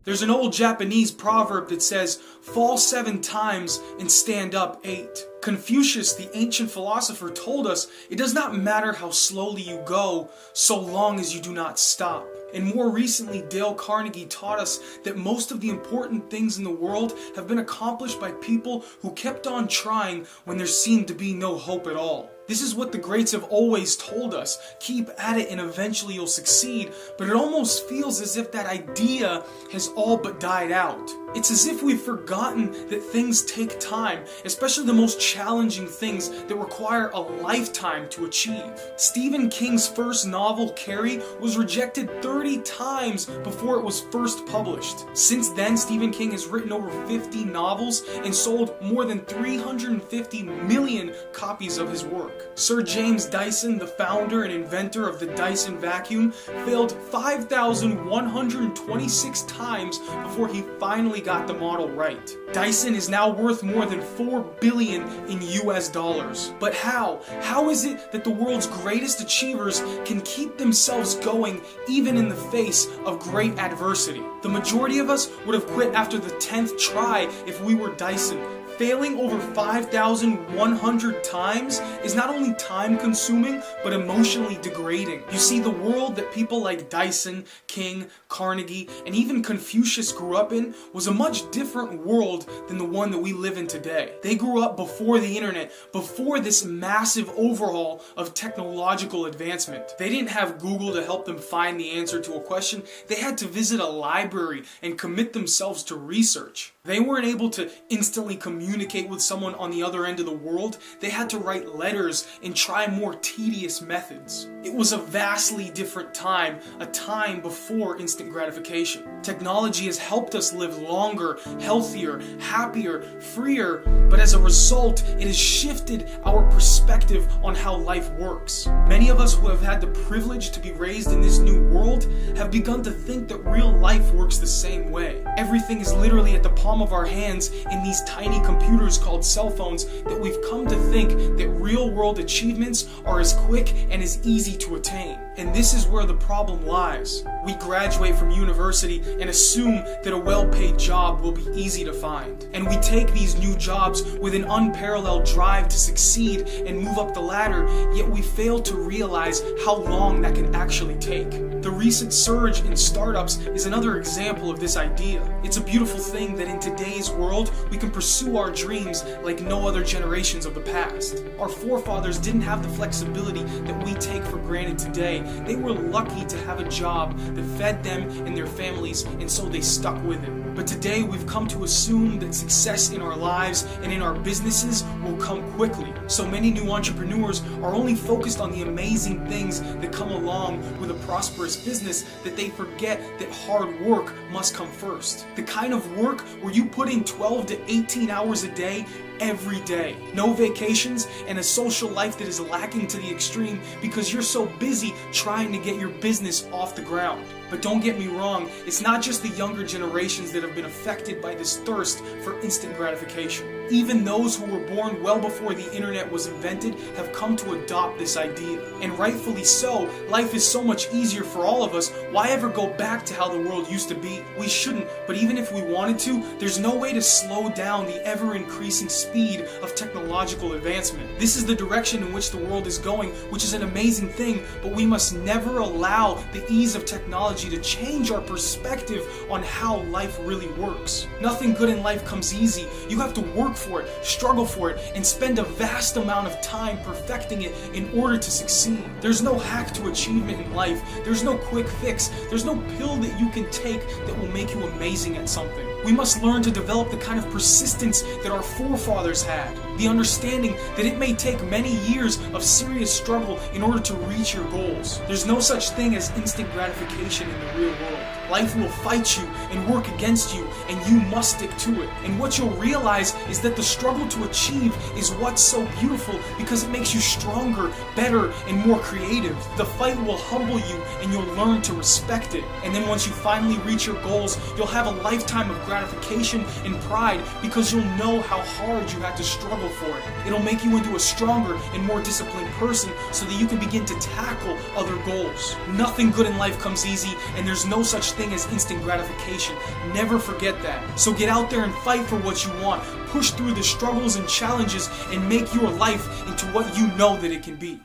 There's an old Japanese proverb that says, "Fall 7 times and stand up 8." Confucius, the ancient philosopher, told us it does not matter how slowly you go, so long as you do not stop. And more recently, Dale Carnegie taught us that most of the important things in the world have been accomplished by people who kept on trying when there seemed to be no hope at all. This is what the greats have always told us. Keep at it and eventually you'll succeed. But it almost feels as if that idea has all but died out. It's as if we've forgotten that things take time, especially the most challenging things that require a lifetime to achieve. Stephen King's first novel, Carrie, was rejected 30 times before it was first published. Since then, Stephen King has written over 50 novels and sold more than 350 million copies of his work. Sir James Dyson, the founder and inventor of the Dyson Vacuum, failed 5,126 times before he finally got the model right. Dyson is now worth more than $4 billion in US dollars. But how? How is it that the world's greatest achievers can keep themselves going even in the face of great adversity? The majority of us would have quit after the 10th try if we were Dyson. Failing over 5,100 times is not only time-consuming, but emotionally degrading. You see, the world that people like Dyson, King, Carnegie, and even Confucius grew up in was a much different world than the one that we live in today. They grew up before the internet, before this massive overhaul of technological advancement. They didn't have Google to help them find the answer to a question. They had to visit a library and commit themselves to research. They weren't able to instantly communicate with someone on the other end of the world. They had to write letters and try more tedious methods. It was a vastly different time, a time before instant gratification. Technology has helped us live longer, healthier, happier, freer, but as a result, it has shifted our perspective on how life works. Many of us who have had the privilege to be raised in this new world have begun to think that real life works the same way. Everything is literally at the palm of our hands in these tiny computers called cell phones that we've come to think that real world achievements are as quick and as easy to attain. And this is where the problem lies. We graduate from university and assume that a well-paid job will be easy to find. And we take these new jobs with an unparalleled drive to succeed and move up the ladder, yet we fail to realize how long that can actually take. The recent surge in startups is another example of this idea. It's a beautiful thing that in today's world we can pursue our dreams like no other generations of the past. Our forefathers didn't have the flexibility that we take for granted today. They were lucky to have a job that fed them and their families, and so they stuck with it. But today we've come to assume that success in our lives and in our businesses will come quickly. So many new entrepreneurs are only focused on the amazing things that come along with a prosperous business that they forget that hard work must come first. The kind of work where you put in 12 to 18 hours a day every day. No vacations and a social life that is lacking to the extreme because you're so busy trying to get your business off the ground. But don't get me wrong, it's not just the younger generations that have been affected by this thirst for instant gratification. Even those who were born well before the internet was invented have come to adopt this idea. And rightfully so. Life is so much easier for all of us. Why ever go back to how the world used to be? We shouldn't, but even if we wanted to, there's no way to slow down the ever-increasing speed of technological advancement. This is the direction in which the world is going, which is an amazing thing, but we must never allow the ease of technology to change our perspective on how life really works. Nothing good in life comes easy. You have to work for it, struggle for it, and spend a vast amount of time perfecting it in order to succeed. There's no hack to achievement in life. There's no quick fix. There's no pill that you can take that will make you amazing at something. We must learn to develop the kind of persistence that our forefathers had. The understanding that it may take many years of serious struggle in order to reach your goals. There's no such thing as instant gratification in the real world. Life will fight you and work against you, and you must stick to it. And what you'll realize is that the struggle to achieve is what's so beautiful, because it makes you stronger, better, and more creative. The fight will humble you, and you'll learn to respect it. And then once you finally reach your goals, you'll have a lifetime of gratification and pride, because you'll know how hard you had to struggle for it. It'll make you into a stronger and more disciplined person, so that you can begin to tackle other goals. Nothing good in life comes easy, and there's no such thing as instant gratification. Never forget that. So get out there and fight for what you want. Push through the struggles and challenges and make your life into what you know that it can be.